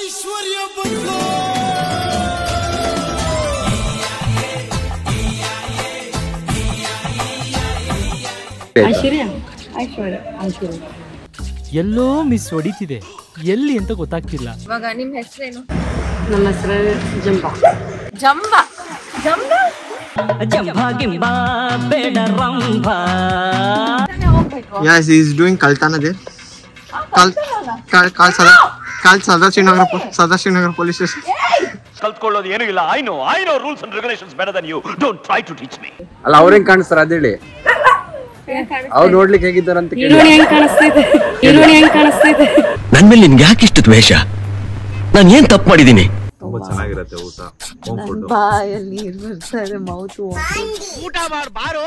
ಐಶ್ವರ್ಯ ಬಂತು. ಎಲ್ಲೋ ಮಿಸ್ ಹೊಡಿತಿದೆ, ಎಲ್ಲಿ ಅಂತ ಗೊತ್ತಾಗ್ತಿಲ್ಲ. ಇವಾಗ ನಿಮ್ಮ ಹೆಸರೇನು? ನಮ್ಮ ಹೆಸರು ಜಂಬಾ. ಜಂಬಾ ಜಂಬಾ ಜಂಬಾ ಗಿಂಬಾ ಬೇಡ Rambha. Yes, he is doing Kaltana there. Kal Sadashinagar police station. ಕಲ್ತ್ಕೊಳ್ಳೋದು ಏನೂ ಇಲ್ಲ. I know rules and regulations better than you. Don't try to teach me. ಅಲ್ಲ ಅವ್ರ ಹೆಂಗ್ ಕಾಣಿಸ್ತಾರ ಅದೇಳಿ, ಅವ್ರು ನೋಡ್ಲಿಕ್ಕೆ ಹೇಗಿದ್ದಾರೆ ಅಂತ ಕೇಳಿ. ನನ್ ಮೇಲೆ ನಿನ್ಗೆ ಯಾಕೆ ಇಷ್ಟು ದ್ವೇಷ? ನಾನು ಏನ್ ತಪ್ಪು ಮಾಡಿದೀನಿ? ತುಂಬಾ ಚೆನ್ನಾಗಿರತ್ತೆ ಊಟ. ಬಾಯಲ್ಲಿ ಬರ್ತಾರೆ ಮೌತು. ಊಟ ಮಾಡ್ ಬಾರೋ.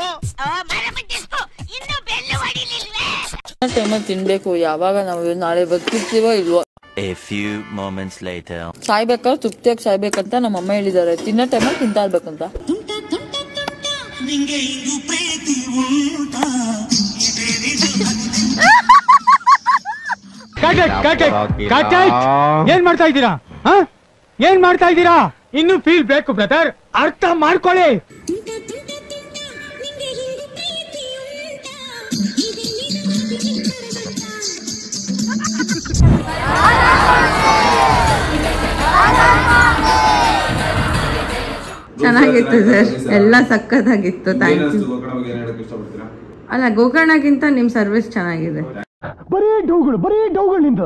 ಟೈಮಲ್ಲಿ ತಿನ್ಬೇಕು. ಯಾವಾಗ ನಾವು ನಾಳೆ ಬದುಕಿರ್ತೀವೋ ಇಲ್ವೋ. A few moments later. ಸಾಯ್ಬೇಕಾದ್ರೆ ತೃಪ್ತಿಯಾಗಿ ಸಾಯ್ಬೇಕಂತ ನಮ್ಮ ಅಮ್ಮ ಹೇಳಿದ್ದಾರೆ. ತಿನ್ನೋ ಟೈಮಲ್ಲಿ ತಿಂತಾ ಇರ್ಬೇಕಂತ. ಏನ್ ಮಾಡ್ತಾ ಇದ್ದೀರಾ? ಏನ್ ಮಾಡ್ತಾ ಇದ್ದೀರಾ? ಇನ್ನು ಫೀಲ್ ಬೇಕು ಬ್ರದರ್, ಅರ್ಥ ಮಾಡ್ಕೊಳ್ಳಿ. ಚೆನ್ನಾಗಿತ್ತು ಸರ್, ಎಲ್ಲ ಸಕ್ಕತ್ತಾಗಿತ್ತು. Thank you. ಅಲ್ಲ, ಗೋಕರ್ಣಕ್ಕಿಂತ ನಿಮ್ ಸರ್ವಿಸ್ ಚೆನ್ನಾಗಿದೆ. ಬರೀ ಡೌಗಳಿಂದ.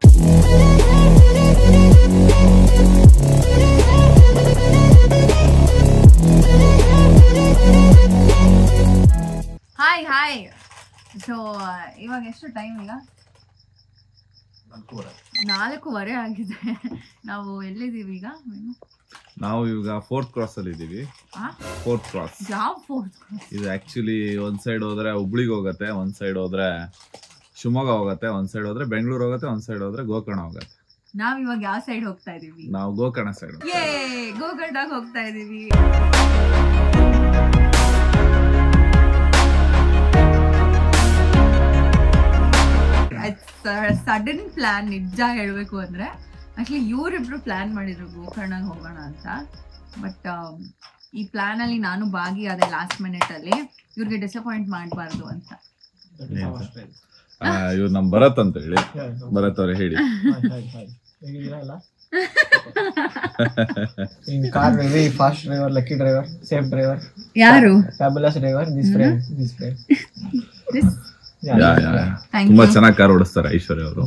ಹಾಯ್. ಸೊ ಇವಾಗ ಎಷ್ಟು ಟೈಮ್? ಈಗ 4:15 ಆಗಿದೆ. ನಾವು ಎಲ್ಲಿದ್ದೀವಿ ಈಗ? ನಾವು ಇವಾಗ 4th ಕ್ರಾಸ್ ಅಲ್ಲಿ ಇದೀವಿ. 4th cross. ಯಾವ 4th ಕ್ರಾಸ್? ಇದು ಆಕ್ಚುಲಿ ಒಂದ್ ಸೈಡ್ ಹೋದ್ರೆ ಹುಬ್ಳಿಗೆ ಹೋಗುತ್ತೆ, ಒಂದ್ ಸೈಡ್ ಹೋದ್ರೆ ಶಿವಮೊಗ್ಗ ಹೋಗುತ್ತೆ, ಒಂದ್ ಸೈಡ್ ಹೋದ್ರೆ ಬೆಂಗಳೂರು ಹೋಗುತ್ತೆ, ಒಂದ್ ಸೈಡ್ ಹೋದ್ರೆ ಗೋಕರ್ಣ ಹೋಗುತ್ತೆ. ನಾವ್ ಇವಾಗ ಯಾವ ಸೈಡ್ ಹೋಗ್ತಾ ಇದೀವಿ? ನಾವು ಗೋಕರ್ಣ ಸೈಡ್. ಗೋಕರ್ಣಕ್ಕೆ ಹೋಗ್ತಾ ಇದೀವಿ. Sudden plan. ನಿಜ ಹೇಳ್ಬೇಕು ಅಂದ್ರೆ ಆಕ್ಚುಲಿ ಇವರಿಬ್ರು ಪ್ಲಾನ್ ಮಾಡಿದ್ರು ಗೋಕರ್ಣಗೆ ಹೋಗೋಣ ಅಂತ. ಬಟ್ ಈ ಪ್ಲಾನ್ ಅಲ್ಲಿ ನಾನು ಭಾಗಿಯಾದೆ ಲಾಸ್ಟ್ ಮಿನಿಟ್ ಅಲ್ಲಿ. ಇವ್ರಿಗೆ ಡಿಸಪಾಯಿಂಟ್ ಮಾಡಬಾರ್ದು ಅಂತ. ಇವ್ರು ನಮ್ ಭರತ್ ಅಂತ ಹೇಳಿ. ಭರತ್ ಅವ್ರೆ ಹೇಳಿ. Car very fast driver, lucky driver, safe driver. ಯಾರು? Fabulous driver. This friend. ತುಂಬಾ ಚೆನ್ನಾಗಿ ಕಾರ್ ಓಡಿಸ್ತಾರೆ ಐಶ್ವರ್ಯ ಅವರು.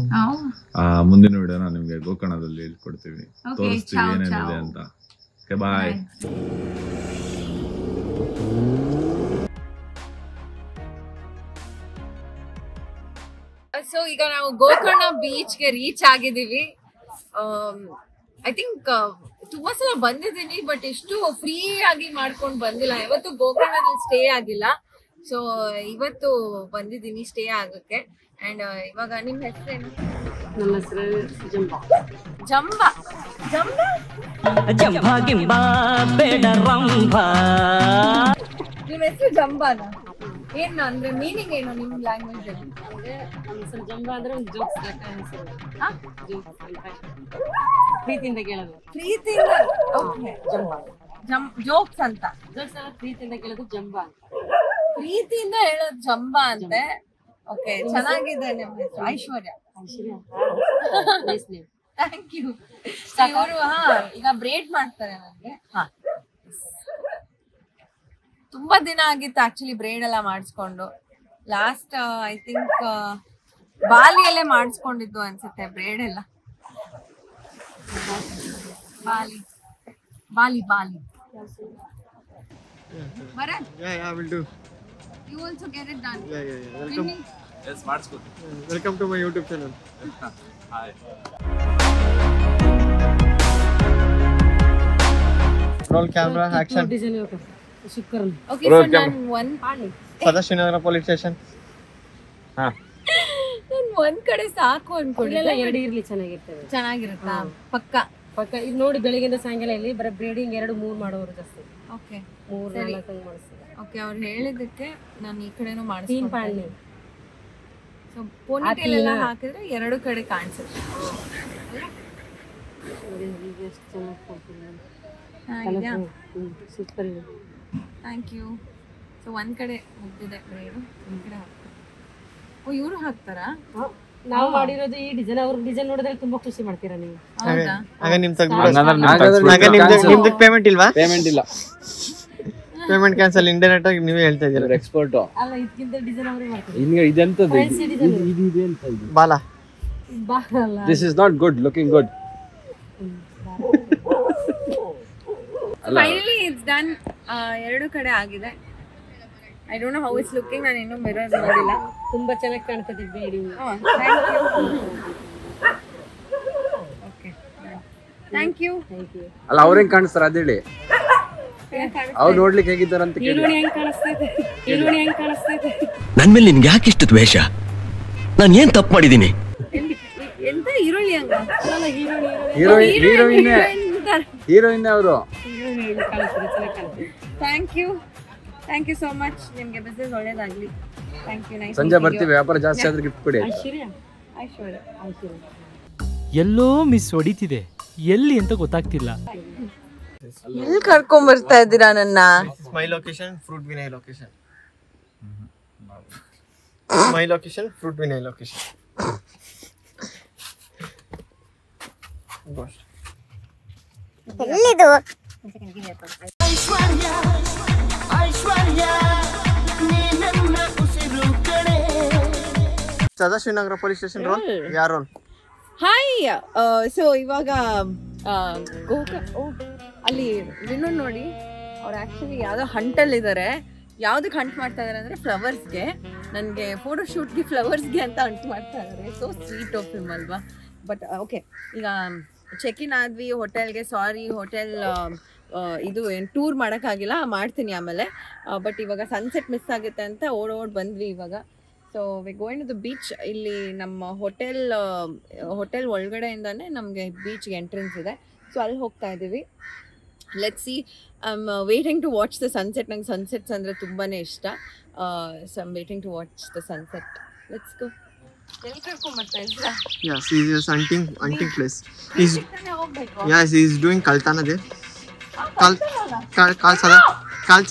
ಮುಂದಿನ ವಿಡಿಯೋನ ನಿಮ್ಗೆ ಗೋಕರ್ಣದಲ್ಲಿ ಹೇಳ್ಕೊಡ್ತೀವಿ, ತೋರಿಸ್ತೀವಿ ಏನೇನಿದೆ ಅಂತ. ಓಕೆ, ಬಾಯ್. ಸೊ ಈಗ ನಾವು ಗೋಕರ್ಣ ಬೀಚ್ಗೆ ರೀಚ್ ಆಗಿದ್ದೀವಿ. ಐ ಥಿಂಕ್ ತುಂಬಾ ಸಲ ಬಂದಿದ್ದೀನಿ, ಬಟ್ ಇಷ್ಟು ಫ್ರೀ ಆಗಿ ಮಾಡ್ಕೊಂಡು ಬಂದಿಲ್ಲ. ಯಾವತ್ತು ಗೋಕರ್ಣದಲ್ಲಿ ಸ್ಟೇ ಆಗಿಲ್ಲ. ಸೊ ಇವತ್ತು ಬಂದಿದ್ದೀನಿ ಸ್ಟೇ ಆಗಕ್ಕೆ. ಅಂಡ್ ಇವಾಗ ನಿಮ್ಮ ಹೆಸರೇನು? ನಮ್ಮ ಹೆಸರು ಜಂಬಾ. ಜಂಬಾ ಜಂಬಾ ಜಂಬಾ ಗಿಂಬಾ ಬೇಡ ರಂಭಾ. ನಿಮ್ಮ ಹೆಸರು ಜಂಬಾನ? ಏನು ಅಂದ್ರೆ ಮೀನಿಂಗ್ ಏನು ನಿಮ್ಮ ಲ್ಯಾಂಗ್ವೇಜ್ ಅಲ್ಲಿ? ಜಂಬಾ ಅಂದ್ರೆ ಒಂದು ಜೋಕ್ಸ್ ಹೆಸರು. ಪ್ರೀತಿಯಿಂದ ಕೇಳೋದು. ಪ್ರೀತಿಯಿಂದ? ಓಕೆ, ಜೋಕ್ಸ್ ಅಂತ. ಜೋಕ್ಸ್ ಎಲ್ಲ ಪ್ರೀತಿಯಿಂದ ಕೇಳೋದು ಜಂಬಾ. ಪ್ರೀತಿಯಿಂದ ಹೇಳೋದು ಜಂಬಾ ಅಂತೆ. ಓಕೆ, ಚೆನ್ನಾಗಿದೆ. ನಿಮ್ಮ ಹೆಸರು ಐಶ್ವರ್ಯ. Thank you. ಇವರು ಈಗ ಬ್ರೇಡ್ ಮಾಡ್ತಾರೆ ನನಗೆ. ತುಂಬಾ ದಿನ ಆಗಿತ್ತು ಆಕ್ಚುಲಿ ಬ್ರೇಡ್ ಎಲ್ಲ ಮಾಡಿಸ್ಕೊಂಡು. ಲಾಸ್ಟ್ ಐ ಥಿಂಕ್ ಬಾಲಿಯಲ್ಲೇ ಮಾಡಿಸ್ಕೊಂಡಿದ್ದು ಅನ್ಸುತ್ತೆ ಬ್ರೇಡ್ ಎಲ್ಲ. ಬಾಲಿ Bharat? Yeah, I will do. You also get it done. Yeah. Welcome. Yes, ಮಾಡ್ಸ್ಕೊಡಿ. Welcome to my YouTube channel. Hi. Roll camera, action. Okay, so ನಾನು Sadashinagar police station. ನಾನು ಒಂದ್ ಕಡೆ ಸಾಕು ಅನ್ಕೊಂಡಿಲ್ಲ. 2 ಇರ್ಲಿ, ಚೆನ್ನಾಗಿರುತ್ತಾ? ಪಕ್ಕ ಇದು ನೋಡಿ, ಬೆಳಿಗ್ಗೆಯಿಂದ ಸಾಯಂಕಾಲ ಇಲ್ಲಿ ಬರೀ ಬ್ರೀಡಿಂಗ್ 2-3 ಮಾಡೋರು ಜಾಸ್ತಿ. ಓಕೆ, 3-4 ಮಾಡಿಸ್ತಾರೆ. ಓಕೆ, ಅವ್ರು ಹೇಳಿದಕ್ಕೆ ನಾನು ಈ ಕಡೆನೂ ತೀನ್ ಮಾಡಿಸ್ತೀನಿ. ಪಾಣಿ. ಸೊ ಪೋನಿಟೇಲ್ ಎಲ್ಲ ಹಾಕಿದ್ರೆ 2 ಕಡೆ ಕಾಣಿಸುತ್ತೆ. Thank you. ಸೊ ಒಂದ್ ಕಡೆ ಮುಗ್ದಿದೆ ಬ್ರೈಡು, ಒಂದ್ ಕಡೆ ಹಾಕ್ತಾರೆ. ಓ ಇವರು ಹಾಕ್ತಾರಾ? ನಾವು ಮಾಡಿರೋದು ಈ ಡಿಸೈನ್, ಅವ್ರ ಡಿಸೈನ್ ನೋಡಿದ್ರೆ ತುಂಬಾ ಖುಷಿ ಮಾಡ್ತೀರಾ ನೀವು. ಹೌದಾ? ಆಗ ನಿಮ್ ನಿಮ್ದು ಪೇಮೆಂಟ್ ಇಲ್ವಾ? ಪೇಮೆಂಟ್ ಇಲ್ಲ, ಪೇಮೆಂಟ್ ಕ್ಯಾನ್ಸಲ್. ಇಂಟರ್ನೆಟ್ ಆಗಿ ನೀವೇ ಹೇಳ್ತಾ ಇದ್ದೀರಾ. ಎಕ್ಸ್ಪರ್ಟ್ ಅಲ್ಲ ಇದಕ್ಕಿಂತ ಡಿಸೈನ್ ಅವರೇ ಮಾಡ್ತಾರೆ. ಇನ್ನು ಇದೆಂತದ್ದು ಇದು ಬಾಲ. ಬಾರಲ್ಲ. This is not good looking good. Finally it's done. ಎರಡು ಕಡೆ ಆಗಿದೆ. I don't know how it's looking. ನಾನು ಇನ್ನೂ ಮಿರರ್ ನೋಡಿಲ್ಲ. ತುಂಬಾ ಚೆನ್ನಾಗಿ ಕಾಣ್ತದೆ ಬೇಡಿ. Thank you. ಅಲ್ಲ ಅವ್ರ ಹೆಂಗ್ ಕಾಣಿಸ್ತಾರ ಅದೇಳಿ, ಅವ್ರು ನೋಡ್ಲಿಕ್ಕೆ ಹೇಗಿದ್ದಾರೆ ಅಂತ ಕೇಳಿ. ಈರುಳ್ಳಿ ಹೆಂಗ್ ಕಾಣಿಸ್ತೈತೆ, ಈರುಳ್ಳಿ ಹೆಂಗ್ ಕಾಣಿಸ್ತೈತೆ. ನನ್ ಮೇಲೆ ನಿನ್ಗೆ ಯಾಕೆ ಇಷ್ಟು ದ್ವೇಷ? ನಾನು ಏನ್ ತಪ್ಪು ಮಾಡಿದೀನಿ? ಎಂತ ಈರುಳ್ಳಿ ಹಂಗ? ಹೀರೋಯಿನ್ ಅವರು. Thank you, thank you so much. ನಿಮ್ಗೆ ಬಿಸ್ನೆಸ್ ಒಳ್ಳೇದಾಗ್ಲಿ. Thank you. ನೈಸ್. ಸಂಜೆ ಬರ್ತೀವಿ, ವ್ಯಾಪಾರ ಜಾಸ್ತಿ ಆದ್ರೆ ಗಿಫ್ಟ್ ಕೊಡಿ. ಎಲ್ಲೋ ಮಿಸ್ ಹೊಡಿತಿದೆ, ಎಲ್ಲಿ ಅಂತ ಗೊತ್ತಾಗ್ತಿಲ್ಲ. ಎಲ್ಲಿ ಕರ್ಕೊಂಡ್ ಬರ್ತಾ ಇದ್ದೀರಾ ನನ್ನ? My location fruit Vinay location. My location fruit Vinay location. ಎಲ್ಲಿದು? Sadashivanagar police station role. ಯಾರ್ ರೋಲ್? ಹಾಯ್. ಸೊ ಇವಾಗ ಅಲ್ಲಿ ವಿನೋದ್ ನೋಡಿ, ಅವ್ರು ಆ್ಯಕ್ಚುಲಿ ಯಾವುದೋ ಹಂಟಲ್ಲಿದ್ದಾರೆ. ಯಾವುದಕ್ಕೆ ಹಂಟ್ ಮಾಡ್ತಾ ಇದ್ದಾರೆ ಅಂದರೆ ಫ್ಲವರ್ಸ್ಗೆ. ನನಗೆ ಫೋಟೋಶೂಟ್ಗೆ ಫ್ಲವರ್ಸ್ಗೆ ಅಂತ ಹಂಟ್ ಮಾಡ್ತಾ ಇದ್ದಾರೆ. ಸೊ ಸ್ವೀಟ್ ಆಫ್ ಹಿಮ್ ಅಲ್ವಾ. ಬಟ್ ಓಕೆ, ಈಗ ಚೆಕ್ ಇನ್ ಆದ್ವಿ ಹೋಟೆಲ್ಗೆ. ಸಾರಿ, ಹೋಟೆಲ್ ಇದು ಏನು ಟೂರ್ ಮಾಡೋಕ್ಕಾಗಿಲ್ಲ, ಮಾಡ್ತೀನಿ ಆಮೇಲೆ. ಬಟ್ ಇವಾಗ ಸನ್ಸೆಟ್ ಮಿಸ್ ಆಗುತ್ತೆ ಅಂತ ಓಡ್ ಬಂದ್ವಿ ಇವಾಗ. So we going to the beach. ಇಲ್ಲಿ ನಮ್ಮ ಹೋಟೆಲ್ ಒಳಗಡೆಯಿಂದನೇ ನಮಗೆ ಬೀಚ್ಗೆ ಎಂಟ್ರೆನ್ಸ್ ಇದೆ. ಸೊ ಅಲ್ಲಿ ಹೋಗ್ತಾ ಇದ್ದೀವಿ. Let's see. I am waiting to watch the sunset. ನಂಗೆ ಸನ್ಸೆಟ್ಸ್ ಅಂದರೆ ತುಂಬಾ ಇಷ್ಟ. So I am waiting to watch the sunset. Let's go. ಎಲ್ಲಿ ಕರ್ಕೊಂಡ್ಬರ್ತಾ ಇದ್ದೀರಾ? Yes, he is hunting place. Yes, he is doing kaltana there. Kal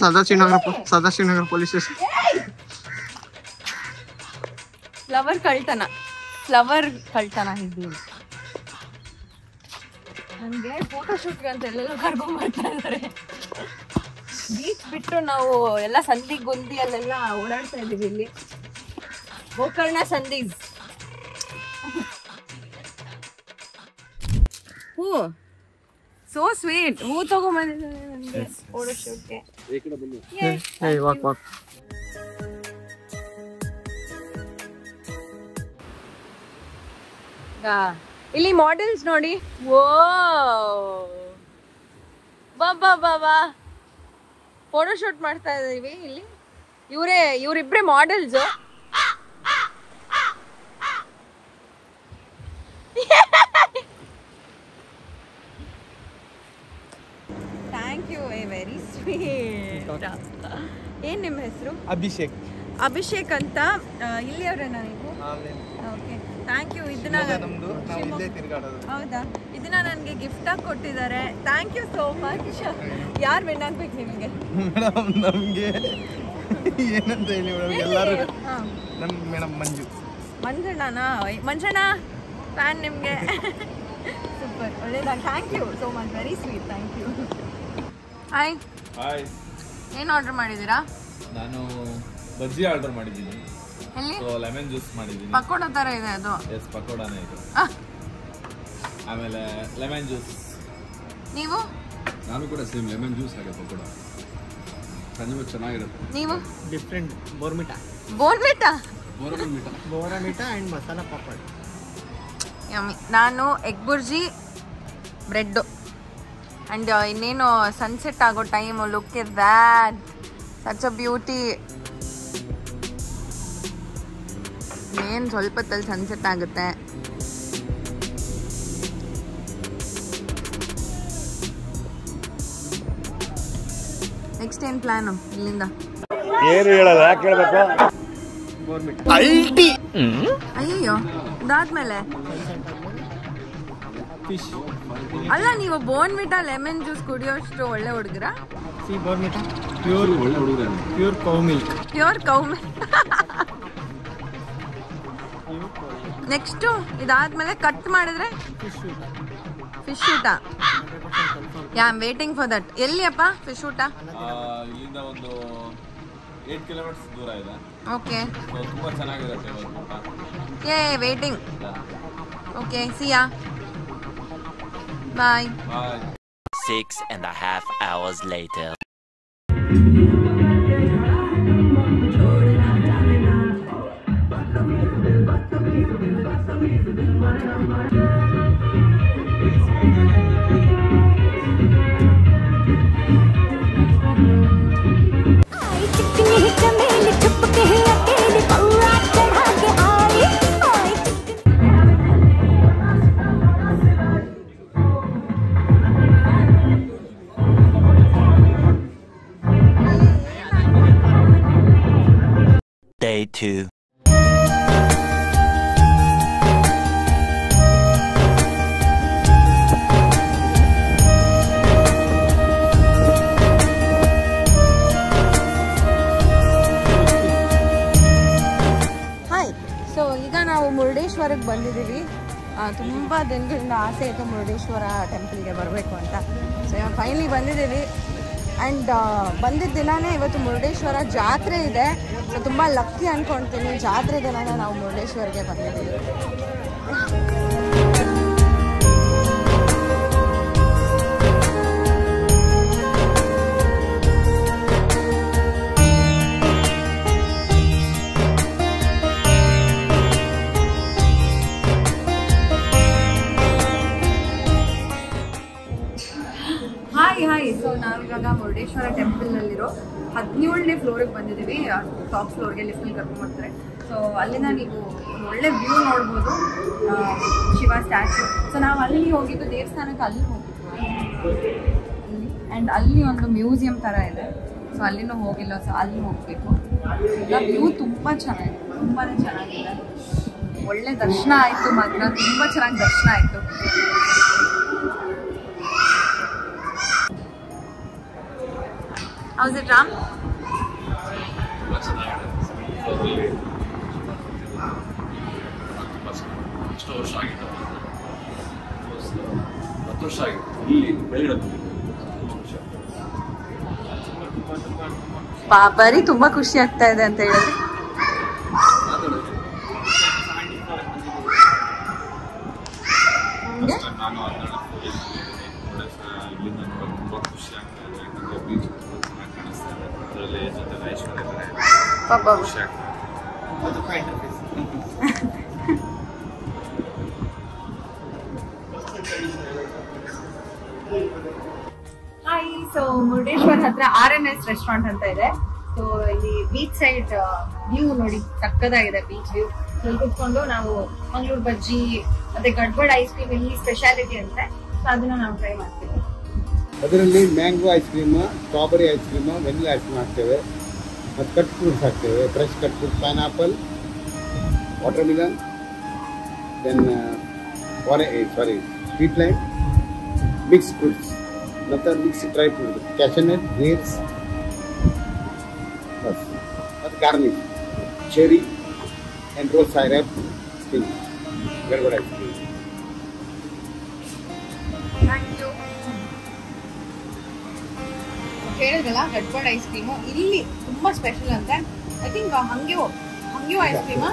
Sadashivanagara police station. Flower ಕಳ್ತನ ಇದು. ನನಗೆ ಫೋಟೋಶೂಟ್ಗೆ ಅಂತ ಎಲ್ಲೆಲ್ಲ ಕರ್ಕೊಂಡ್ಬರ್ತಾ ಇದ್ದಾರೆ. ಬೀಚ್ ಬಿಟ್ಟು ನಾವು ಎಲ್ಲ ಸಂಧಿ ಗೊಂದಿ ಅಲ್ಲೆಲ್ಲ ಓಡಾಡ್ತಾ ಇದ್ದೀವಿ. ಇಲ್ಲಿ ಗೋಕರ್ಣ ಸಂಧೀಸ್. ಹೂ ಸೋ ಸ್ವೀಟ್. ಹೂ ತಗೊಂಡ್ಬಂದಿದ್ದಾರೆ ನನಗೆ ಫೋಟೋಶೂಟ್ಗೆ. Hey, walk. ಇಲ್ಲಿ ಮಾಡೆಲ್ಸ್ ನೋಡಿ. ಓ ಬಾ ಫೋಟೋಶೂಟ್ ಮಾಡ್ತಾ ಇದೀವಿ ಇಲ್ಲಿ. ಇವರಿಬ್ರೆ models. Thank you, very sweet. ಏನ್ ನಿಮ್ಮ ಹೆಸರು? ಅಭಿಷೇಕ್ ಅಂತ. ಇಲ್ಲಿಯವರೇನಾ ನೀವು? Okay, thank you. ಇದನ್ನ ಹೌದಾ, ಇದನ್ನ ನನಗೆ ಗಿಫ್ಟ್ ಆಗಿ ಕೊಟ್ಟಿದ್ದಾರೆ. Thank you so much. ಯಾರು ವಿನ್ ಆಗ್ಬೇಕು ನಿಮಗೆ? ಮೇಡಮ್ ನಮಗೆ ಏನಂತ ಹೇಳಿ ಮೇಡಮ್, ಎಲ್ಲರೂ ನಮ್ಮ ಮೇಡಮ್ ಮಂಜಣ್ಣ ಫ್ಯಾನ್ ನಿಮಗೆ. ಸೂಪರ್, ಒಳ್ಳೇದಾಗ. Thank you so much, very sweet. Thank you. Hi. ಏನು ಆರ್ಡರ್ ಮಾಡಿದ್ದೀರಾ? ನಾನು ಬಜ್ಜಿ ಆರ್ಡರ್ ಮಾಡಿದ್ದೀನಿ. ಎಲ್ಲಿ? ಲೆಮನ್ ಜ್ಯೂಸ್ ಮಾಡಿದ್ದೀನಿ. ಪಕೋಡ ತರ ಇದೆ ಅದು. ಎಸ್, ಪಕೋಡಾನೇ ಇದು. ಆಮೇಲೆ ಲೆಮನ್ ಜ್ಯೂಸ್. ನೀವು? ನಾನು ಕೂಡ ಸೇಮ್ ಲೆಮನ್ ಜ್ಯೂಸ್ ಹಾಗೆ ಪಕೋಡ. ಸಂಜೆ ಚೆನ್ನಾಗಿರುತ್ತೆ. ನೀವು? Different. Bournvita and masala papad. Yummy. ನಾನು ಎಗ್ ಬುರ್ಜಿ, ಬ್ರೆಡ್ಡು. ಆ್ಯಂಡ್ ಇನ್ನೇನು ಸನ್ಸೆಟ್ ಆಗೋ time. Look is that, such a beauty. ಏನು ಸ್ವಲ್ಪ ಹೊತ್ತಲ್ಲಿ ಸನ್ಸೆಟ್ ಆಗುತ್ತೆ. ನೆಕ್ಸ್ಟ್ ಏನು ಪ್ಲಾನು ಇಲ್ಲಿಂದ? ಏನು ಹೇಳಲ್ಲ, ಯಾಕೆ ಹೇಳ್ಬೇಕು? ಅಯ್ಯಯ್ಯೋ, ಇದಾದ್ಮೇಲೆ ಫಿಶ್. ಅಲ್ಲ ನೀವು ಬೋರ್ನ್ವಿಟಾ ಲೆಮನ್ ಜ್ಯೂಸ್ ಕುಡಿಯೋಷ್ಟು ಒಳ್ಳೆ ಹುಡುಗರ? Bournvita pure cow milk. Pure cow milk. Next ಇದಾದ್ಮೇಲೆ ಕಟ್ ಮಾಡಿದ್ರೆ ಫಿಶ್ ಊಟ. Yeah I am waiting for that. ಎಲ್ಲಿ ಅಪ್ಪ ಫಿಶ್ ಊಟ? ಇಲ್ಲಿಂದ ಒಂದು 8 ಕಿಲೋಮೀಟರ್ಸ್ ದೂರ ಇದೆ. ಓಕೆ, ತುಂಬಾ ಚೆನ್ನಾಗಿರುತ್ತೆ ಊಟ. ಏ ವೇಟಿಂಗ್. ಓಕೆ, ಸಿ ಯಾ, ಬಾಯ್. 6.5 hours later. Day 2. Hi. So ಈಗ ನಾವು ಮುರುಡೇಶ್ವರಕ್ಕೆ ಬಂದಿದ್ದೀವಿ. ತುಂಬ ದಿನಗಳಿಂದ ಆಸೆ ಇತ್ತು ಮುರುಡೇಶ್ವರ ಟೆಂಪಲ್ಗೆ ಬರಬೇಕು ಅಂತ. ಸೊ ಇವಾಗ ಫೈನಲಿ ಬಂದಿದ್ದೀವಿ. ಆ್ಯಂಡ್ ಬಂದಿದ್ದ ದಿನವೇ ಇವತ್ತು ಮುರುಡೇಶ್ವರ ಜಾತ್ರೆ ಇದೆ. ಸೊ ತುಂಬ ಲಕ್ಕಿ ಅಂದ್ಕೊಳ್ತೀನಿ, ಜಾತ್ರೆ ದಿನನೇ ನಾವು ಮುರುಡೇಶ್ವರಗೆ ಬಂದಿದ್ದೀವಿ. ಹಾಯ್. ಸೊ ನಾವಿವಾಗ ಮುರುಡೇಶ್ವರ ಟೆಂಪಲ್ನಲ್ಲಿರೋ 17ನೇ ಫ್ಲೋರಿಗೆ ಬಂದಿದ್ದೀವಿ. ಟಾಪ್ ಫ್ಲೋರ್ಗೆ ಲಿಫ್ಟಲ್ಲಿ ಕರ್ಕೊಂಡ್ಬರ್ತಾರೆ. ಸೊ ಅಲ್ಲಿಂದ ನೀವು ಒಳ್ಳೆ ವ್ಯೂ ನೋಡ್ಬೋದು, ಶಿವ ಸ್ಟ್ಯಾಚ್ಯು. ಸೊ ನಾವು ಅಲ್ಲಿ ಹೋಗಿದ್ದು ದೇವಸ್ಥಾನಕ್ಕೆ, ಅಲ್ಲಿ ಹೋಗಿದ್ದು ಆ್ಯಂಡ್ ಅಲ್ಲಿ ಒಂದು ಮ್ಯೂಸಿಯಂ ಥರ ಇದೆ. ಸೊ ಅಲ್ಲಿನೂ ಹೋಗಿಲ್ಲ, ಸೊ ಅಲ್ಲಿ ಹೋಗಬೇಕು. ಈಗ ವ್ಯೂ ತುಂಬ ಚೆನ್ನಾಗಿದೆ, ತುಂಬಾ ಚೆನ್ನಾಗಿದೆ. ಒಳ್ಳೆ ದರ್ಶನ ಆಯಿತು, ಮಾತ್ರ ತುಂಬ ಚೆನ್ನಾಗಿ ದರ್ಶನ ಆಯಿತು. How's it, Ram? ಪಾಪರಿ ತುಂಬಾ ಖುಷಿ ಆಗ್ತಾ ಇದೆ ಅಂತ ಹೇಳಿದ್ರೆ ಪಾಪ. ಹಾಯ್. ಸೊ ಮುರುಡೇಶ್ವರ ಹತ್ರ RNS ರೆಸ್ಟೋರೆಂಟ್ ಅಂತ ಇದೆ. ಸೊ ಇಲ್ಲಿ ಬೀಚ್ ಸೈಡ್ ವ್ಯೂ ನೋಡಿ, ಸಕ್ಕದಾಗಿದೆ ಬೀಚ್ ವ್ಯೂ. ಇಲ್ಲಿ ಕುತ್ಕೊಂಡು ನಾವು ಮಂಗಳೂರು ಬಜ್ಜಿ ಮತ್ತೆ ಗಡ್ಬಡ್ ಐಸ್ ಕ್ರೀಮ್ ಇಲ್ಲಿ ಸ್ಪೆಷಾಲಿಟಿ ಅಂತೆ. ಸೊ ಅದನ್ನ ನಾವು ಟ್ರೈ ಮಾಡ್ತೀವಿ. ಅದರಲ್ಲಿ mango ice cream, strawberry ice cream, vanilla ice cream ಹಾಕ್ತೇವೆ. ಮತ್ತು ಕಟ್ ಫ್ರೂಟ್ಸ್ ಹಾಕ್ತೇವೆ, fresh cut fruits, pineapple, watermelon, then sweet lime, mix fruits, ಮತ್ತು mix dry fruits, cashew nut, grapes, ಬಸ್. ಮತ್ತು garnish, cherry and rose syrup, ಸ್ಟಿಂಗ್, gadbad ice cream. ಹೇಳಿದ್ರಲ್ಲ gadbad ice cream ಇಲ್ಲಿ ತುಂಬಾ ಸ್ಪೆಷಲ್ ಅಂತೆ. ಐ ಥಿಂಕ್ ಹಂಗ್ಯೂ ಐಸ್ ಕ್ರೀಮ್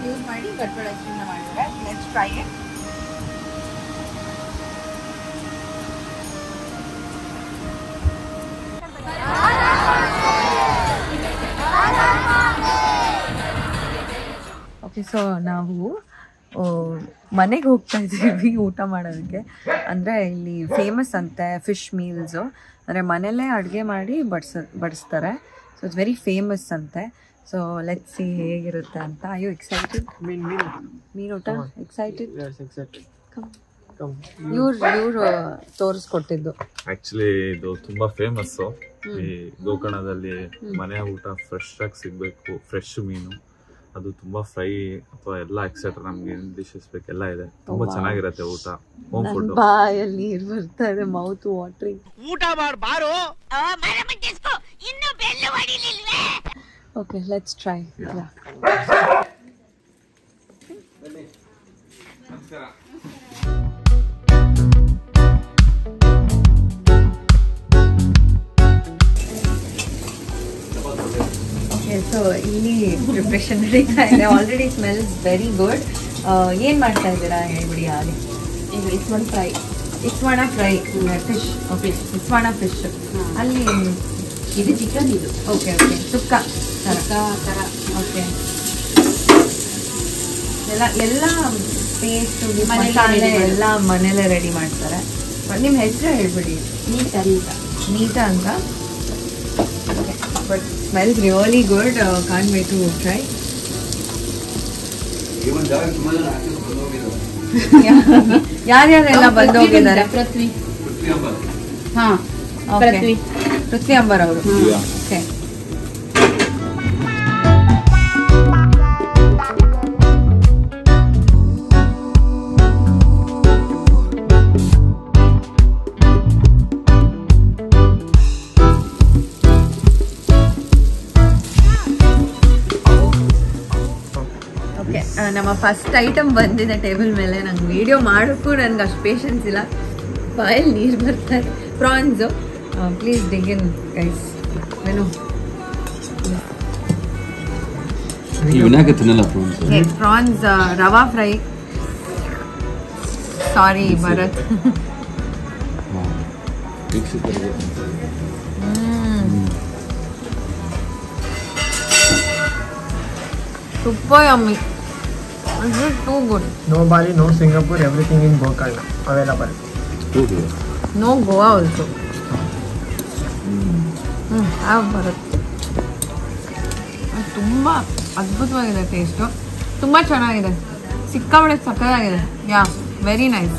ಯೂಸ್ ಮಾಡಿ ಗಡ್ಬಡ್ ಐಸ್ ಕ್ರೀಮ್ನ ಮಾಡಿದ್ದಾರೆ. Let's try it. Okay, so ನಾವು ಮನೆಗೆ ಹೋಗ್ತಾ ಇದ್ದೀವಿ ಊಟ ಮಾಡೋದಕ್ಕೆ. ಅಂದರೆ ಇಲ್ಲಿ ಫೇಮಸ್ ಅಂತೆ ಫಿಶ್ ಮೀಲ್ಸು, ಅಂದರೆ ಮನೆಯಲ್ಲೇ ಅಡುಗೆ ಮಾಡಿ ಬಡಿಸ್ತಾರೆ. ಸೊ ಇಟ್ಸ್ ವೆರಿ ಫೇಮಸ್ ಅಂತೆ. ಸೊ ಲೆಟ್ಸ್ ಸಿ ಹೇಗಿರುತ್ತೆ ಅಂತ. I you excited? ಮೀನು ಊಟ ಎಕ್ಸೈಟೆಡ್? ಇವ್ರು ತೋರಿಸ್ಕೊಟ್ಟಿದ್ದು. ಆಕ್ಚುಲಿ ಇದು ತುಂಬಾ ಫೇಮಸ್ ಈ ಗೋಕರ್ಣದಲ್ಲಿ. ಮನೆ ಊಟ ಫ್ರೆಶ್ ಆಗಿ ಸಿಗ್ಬೇಕು, ಫ್ರೆಶ್ ಮೀನು ಅದು ತುಂಬಾ ಫ್ರೈ ಅಥವಾ ಎಲ್ಲ ಎಕ್ಸೆಟ್ರಾ ನಮ್ಗೆ ಏನ್ ಡಿಶಸ್ ಬೇಕೆಲ್ಲ ಇದೆ. ತುಂಬಾ ಚೆನ್ನಾಗಿರುತ್ತೆ ಊಟ. Home food. ಬಾಯಲ್ಲಿ ನೀರು ಬರ್ತಾ ಇದೆ, ಮೌತ್ ವಾಟರಿಂಗ್. ಊಟ ಮಾಡ್ಬಾರೋ. Okay, let's try. ಸೊ ಇಲ್ಲಿ ಪ್ರಿಪ್ರೇಷನ್ ನಡೀತಾ ಇದೆ. Already smells very good. ಏನು ಮಾಡ್ತಾ ಇದ್ದೀರಾ ಹೇಳ್ಬಿಡಿ. ಹಾಗೆ ಇಸ್ವಾಣ ಫ್ರೈ. ಇಸ್ವಾಣ ಫ್ರೈ, ಫಿಶ್. ಓಕೆ, ಇಸ್ವಾಣ ಫಿಶ್. ಅಲ್ಲಿ ಇದು ಚಿಕನ್. ಇದು ಓಕೆ ಓಕೆ, ಸುಕ್ಕ ಥರ. ಓಕೆ, ಎಲ್ಲ ಪೇಸ್ಟ್ ಮಸಾಲೆ ಎಲ್ಲ ಮನೇಲೆ ರೆಡಿ ಮಾಡ್ತಾರೆ. ನಿಮ್ಮ ಹೆಸರು ಹೇಳ್ಬಿಡಿ. ನೀತಾ ಅಂತ. But smells really good. Can't wait to try. ಯಾರ್ಯಾರೆಲ್ಲ ಬಂದು ಹೋಗಿದ್ದಾರೆ? ಪೃಥ್ವಿ. ಹಾ, ಪೃಥ್ವಿ ಅಂಬರ್ ಅವರು. ಓಕೆ, ನಮ್ಮ ಫಸ್ಟ್ ಐಟಮ್ ಬಂದಿದೆ ಟೇಬಲ್ ಮೇಲೆ. ನಂಗೆ ವಿಡಿಯೋ ಮಾಡೋಕ್ಕೂ ನನಗೆ ಅಷ್ಟು ಪೇಷನ್ಸ್ ಇಲ್ಲ, ಬಾಯಲ್ಲಿ ನೀರು ಬರ್ತಾರೆ. Prawns, please dig in guys. ಏನು prawns rava fry. Sorry Bharat. Super yummy. This is too good. No Bali, no Singapore, everything in Gokarna available. No Goa also. ಬರುತ್ತೆ. ತುಂಬ ಅದ್ಭುತವಾಗಿದೆ ಟೇಸ್ಟು. ತುಂಬ ಚೆನ್ನಾಗಿದೆ, ಸಿಕ್ಕಾಪಟ್ಟೆ ಸಕ್ಕತ್ತಾಗಿದೆ. ಯಾ, ವೆರಿ ನೈಸ್.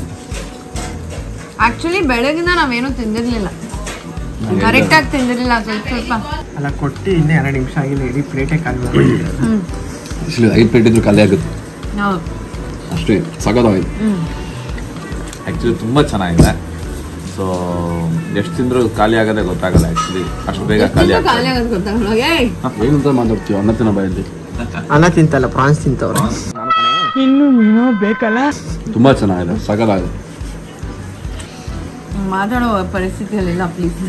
ಆ್ಯಕ್ಚುಲಿ ಬೆಳಗಿನ ನಾವೇನೂ ತಿಂದಿರಲಿಲ್ಲ, ಕರೆಕ್ಟಾಗಿ ತಿಂದಿರಲಿಲ್ಲ. ಸ್ವಲ್ಪ ಅಲ್ಲ ಕೊಟ್ಟು ಇನ್ನೇ 2 ನಿಮಿಷ ಆಗಿಲ್ಲ, ಇಡೀ ಪ್ಲೇಟೇ ಖಾಲಿ ಮಾಡಿಬಿಟ್ಟಿದ್ದಾರೆ. 5 ಪ್ಲೇಟ್ ಇದ್ರು ಖಾಲಿ ಆಗುತ್ತೆ ಹೌದು, ಅಷ್ಟೇ. ಸಗದಾಗಿದೆ. ಆ್ಯಕ್ಚುಲಿ ತುಂಬ ಚೆನ್ನಾಗಿದೆ. ಸೊ ಎಷ್ಟು ತಿಂದರೂ ಖಾಲಿ ಆಗೋದೇ ಗೊತ್ತಾಗಲ್ಲ. ಆ್ಯಕ್ಚುಲಿ ಅಷ್ಟು ಬೇಗ ಖಾಲಿ ಆಗೋದು ಗೊತ್ತಾಗಲ್ಲ. ಏನಂತ ಮಾತಾಡ್ತೀವಿ? ಅನ್ನ ತಿನ್ನ ಬಾಯಲ್ಲಿ ಅನ್ನ ತಿಂತಲ್ಲ, ಪ್ರಾನ್ಸ್ ತಿಂತವ್ರು. ಇನ್ನು ಏನೋ ಬೇಕಲ್ಲ. ತುಂಬ ಚೆನ್ನಾಗಿದೆ, ಸಗದಾಗಿದೆ. ಮಾತಾಡೋ ಪರಿಸ್ಥಿತಿಯಲ್ಲಿಲ್ಲ, ಪ್ಲೀಸ್.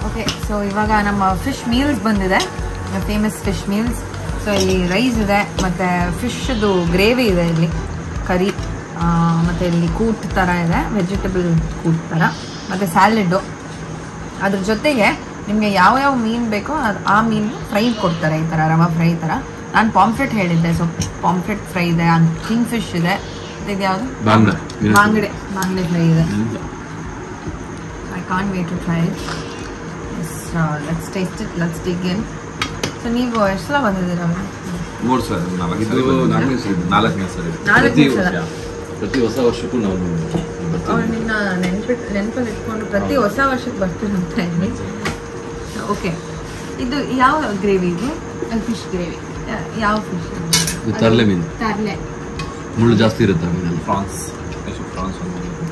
ಓಕೆ, ಸೊ ಇವಾಗ ನಮ್ಮ ಫಿಶ್ ಮೀಲ್ಸ್ ಬಂದಿದೆ, ಫೇಮಸ್ ಫಿಶ್ ಮೀಲ್ಸ್. ಸೊ ಇಲ್ಲಿ ರೈಸ್ ಇದೆ, ಮತ್ತು ಫಿಶ್ದು ಗ್ರೇವಿ ಇದೆ, ಇಲ್ಲಿ ಕರಿ, ಮತ್ತು ಇಲ್ಲಿ ಕೂಟ್ ಥರ ಇದೆ, ವೆಜಿಟೇಬಲ್ ಕೂಟ್ ಥರ, ಮತ್ತು ಸ್ಯಾಲೆಡ್ಡು. ಅದ್ರ ಜೊತೆಗೆ ನಿಮಗೆ ಯಾವ ಮೀನು ಬೇಕೋ ಆ ಮೀನು ಫ್ರೈ ಕೊಡ್ತಾರೆ, ಈ ಥರ ರವಾ ಫ್ರೈ ಥರ. ನಾನು ಪಾಂಫ್ರೆಟ್ ಹೇಳಿದ್ದೆ, ಸೊ ಪಾಂಫ್ರೆಟ್ ಫ್ರೈ ಇದೆ, ಕಿಂಗ್ ಫಿಶ್ ಇದೆ, ಇದು ಯಾವುದು ಬಾಂಗಡೆ ಫ್ರೈ ಇದೆ. I can't wait to try. Let's taste it, let's dig in. So ನೀವು ಎಷ್ಟು ಸಲ ಬಂದಿದ್ದೀರಾ? 3 ಸಲ, 4ನೇ ಸಲ. ಪ್ರತಿ ಹೊಸ ವರ್ಷಕ್ಕೂ ನಾವು ನಿನ್ನ ನೆನಪಲ್ಲಿ ಇಟ್ಕೊಂಡು ಪ್ರತಿ ಹೊಸ ವರ್ಷಕ್ಕೆ ಬರ್ತೀನಿ ಅಂತ ಹೇಳಿ. ಓಕೆ, ಇದು ಯಾವ ಗ್ರೇವಿ? ಇದು ಫಿಶ್ ಗ್ರೇವಿ. ಯಾವ ಫಿಶ್? ತರ್ಲೆ ಮೀನು. ತರ್ಲೆ ಮುಳ್ಳು ಜಾಸ್ತಿ ಇರುತ್ತೆ ಮೀನಲ್ಲಿ. ಪ್ರಾನ್ಸ್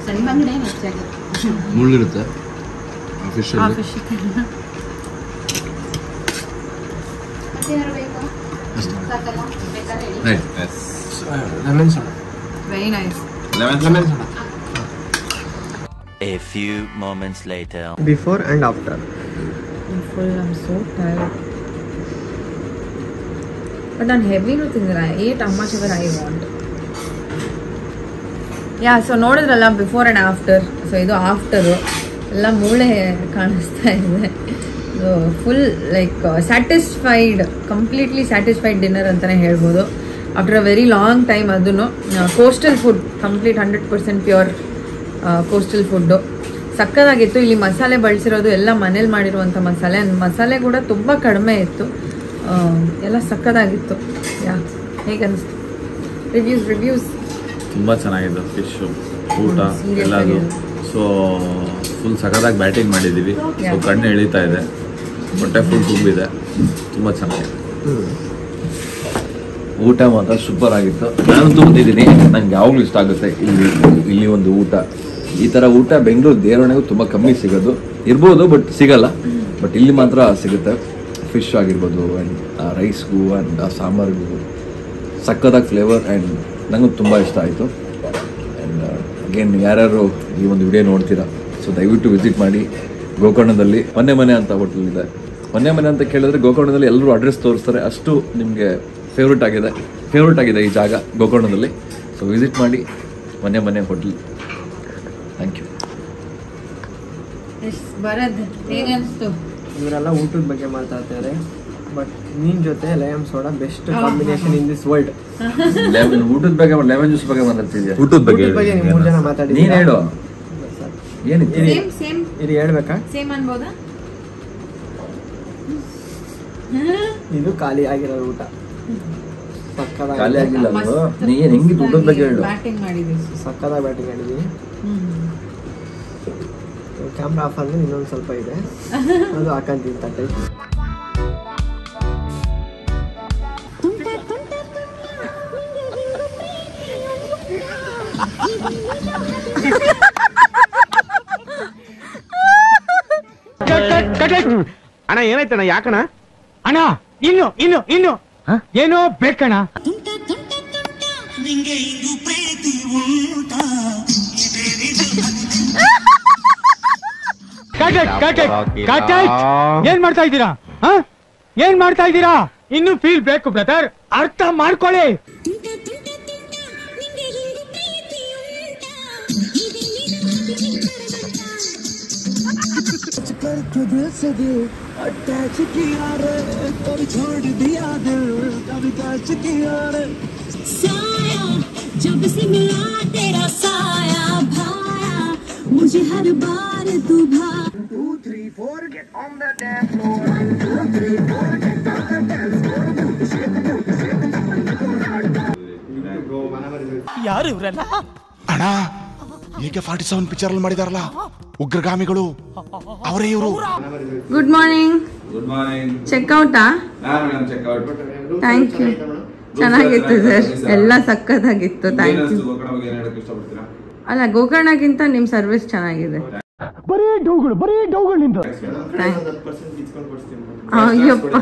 ಸಣ್ಣ ಬಂಗಡೆ ಹೆಚ್ಚಾಗಿ ಮುಳ್ಳಿರುತ್ತೆ ಫಿಶ್ ಅಲ್ಲಿ. Fish lemon soda. Very nice. Lemon soda. A few moments later. Before and after. I'm so tired. But ನಾನು ಹೆವಿನೂ ತಿಂದಿಲ್ಲ. Ate how much ever I want. Yeah, so ನೋಡಿದ್ರಲ್ಲ ಬಿಫೋರ್ ಆ್ಯಂಡ್ ಆಫ್ಟರ್. ಸೊ ಇದು after, ಎಲ್ಲ ಮೂಳೆ ಕಾಣಿಸ್ತಾ ಇದೆ. So full like satisfied, completely satisfied dinner ಅಂತಲೇ ಹೇಳ್ಬೋದು. After a very long time. ಅದನ್ನು coastal food, complete 100% pure coastal food. ಸಕ್ಕತ್ತಾಗಿತ್ತು. ಇಲ್ಲಿ ಮಸಾಲೆ ಬಳಸಿರೋದು ಎಲ್ಲ ಮನೇಲಿ ಮಾಡಿರುವಂಥ ಮಸಾಲೆ ಕೂಡ ತುಂಬ ಕಡಿಮೆ ಇತ್ತು. ಎಲ್ಲ ಸಕ್ಕತ್ತಾಗಿತ್ತು. ಯಾ, ಹೇಗೆ ಅನಿಸ್ತು? ರಿವ್ಯೂಸ್ ತುಂಬ ಚೆನ್ನಾಗಿದೆ. ಫಿಶು, ಊಟ ಎಲ್ಲದು. ಸೊ ಫುಲ್ ಸಖತ್ತಾಗಿ ಬ್ಯಾಟಿಂಗ್ ಮಾಡಿದ್ದೀವಿ. ಸೊ ಕಣ್ಣು ಎಳಿತಾ ಇದೆ. ಹೊಟ್ಟೆ ಫುಲ್ ತುಂಬಿದೆ, ತುಂಬ ಚೆನ್ನಾಗಿದೆ. ಊಟ ಮಾತ್ರ ಸೂಪರ್ ಆಗಿತ್ತು. ನಾನಂತೂ ಬಂದಿದ್ದೀನಿ, ನಂಗೆ ಯಾವಾಗಲೂ ಇಷ್ಟ ಆಗುತ್ತೆ ಇಲ್ಲಿ ಒಂದು ಊಟ. ಈ ಥರ ಊಟ ಬೆಂಗಳೂರು ದೇವರಣೆಗೂ ತುಂಬ ಕಮ್ಮಿ ಸಿಗೋದು ಇರ್ಬೋದು, ಬಟ್ ಸಿಗಲ್ಲ. ಬಟ್ ಇಲ್ಲಿ ಮಾತ್ರ ಸಿಗುತ್ತೆ. ಫಿಶ್ ಆಗಿರ್ಬೋದು ಆ್ಯಂಡ್ ರೈಸ್ಗೂ ಆ್ಯಂಡ್ ಸಾಂಬಾರಿಗೂ ಸಕ್ಕತ್ತಾಗಿ ಫ್ಲೇವರ್ ಆ್ಯಂಡ್ ನನಗೂ ತುಂಬ ಇಷ್ಟ ಆಯಿತು. ಆ್ಯಂಡ್ ಅಗೇನ್ ಯಾರ್ಯಾರು ಈ ಒಂದು ವಿಡಿಯೋ ನೋಡ್ತೀರಾ, ಸೊ ದಯವಿಟ್ಟು ವಿಸಿಟ್ ಮಾಡಿ. ಗೋಕರ್ಣದಲ್ಲಿ ಮನೆ ಅಂತ ಹೋಟೆಲ್ ಇದೆ. ಮನೆ ಅಂತ ಕೇಳಿದ್ರೆ ಗೋಕರ್ಣದಲ್ಲಿ ಎಲ್ಲರೂ ಅಡ್ರೆಸ್ ತೋರಿಸ್ತಾರೆ, ಅಷ್ಟು ನಿಮಗೆ ಫೇವ್ರೇಟ್ ಆಗಿದೆ ಈ ಜಾಗ ಗೋಕರ್ಣದಲ್ಲಿ. ಸೊ ವಿಸಿಟ್ ಮಾಡಿ ಮನೆ ಹೋಟೆಲ್. Thank you. ಬರದ್ ಹೇಗನ್ಸ್ತು? ಇವರೆಲ್ಲ ಊಟದ ಬಗ್ಗೆ ಮಾತಾಡ್ತಾರೆ, ಬಟ್ ನೀನ್ ಜೊತೆ lime soda best combination in this world. ಊಟದ ಬಗ್ಗೆ ಲೆಮನ್ ಜ್ಯೂಸ್ ಬಗ್ಗೆ ಮಾತಾಡ್ತಿದ್ಯಾ? ಊಟದ ಬಗ್ಗೆ ನೀವು 3 ಜನ ಮಾತಾಡಿದ್ದೀರಾ. ನೀನ್ ಹೇಳು, ಏನಿತ್ತು ಇದು ಹೇಳ್ಬೇಕಾ? ಸೇಮ್ ಅನ್ಬೋದಾ? ಇದು ಖಾಲಿ ಆಗಿರೋ ಊಟ, ಖಾಲಿ ಆಗಿಲ್ಲ. ನೀನ್ ಹೆಂಗಿತ್ತು ಊಟದ ಬಗ್ಗೆ ಹೇಳು. ಬ್ಯಾಟಿಂಗ್ ಮಾಡಿದ್ವಿ, ಸಕ್ಕದಾಗಿ ಬ್ಯಾಟಿಂಗ್ ಮಾಡಿದ್ವಿ. ಕ್ಯಾಮ್ರಾ ಆಫ್ ಅಂದ್ರೆ ಇನ್ನೊಂದು ಸ್ವಲ್ಪ ಇದೆ, ಅದು ಹಾಕಂತೀನಿ ತಟ್ಟೆ. ಅಣ್ಣ ಏನಾಯ್ತಣ್ಣ? ಯಾಕಣ್ಣ? ಅಣ್ಣ ಇನ್ನು ಏನೋ ಬೇಕಣ್ಣ. ಏನ್ ಮಾಡ್ತಾ ಇದ್ದೀರಾ? ಇನ್ನು ಫೀಲ್ ಬೇಕು ಬ್ರದರ್, ಅರ್ಥ ಮಾಡ್ಕೊಳ್ಳಿ. जब से मिला तेरा साया भाया मुझे हर बार तू भा 2 3 4 get on the dance floor 1 2 3 4 get on the dance floor ಯಾರು ಇವರಲ್ಲ? ಅಣ್ಣ AK-47 ಪಿಕ್ಚರ್ ಅಲ್ಲಿ ಮಾಡಿದಾರಲ್ಲ ಉಗ್ರಗಾಮಿಗಳು, ಅವರೇ ಇವರು. Good morning. ಚೆಕ್ಔಟಾ? Thank you. ಚೆನ್ನಾಗಿತ್ತು ಸರ್, ಎಲ್ಲ ಸಕ್ಕತ್ತಾಗಿತ್ತು. Thank you. ಅಲ್ಲ, ಗೋಕರ್ಣಕ್ಕಿಂತ ನಿಮ್ಮ ಸರ್ವಿಸ್ ಚೆನ್ನಾಗಿದೆ. ಬರೀ ಡೌಗಳು ನಿಂದು. ಅಯ್ಯಪ್ಪ,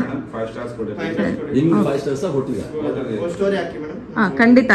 ಹಾಂ ಖಂಡಿತ.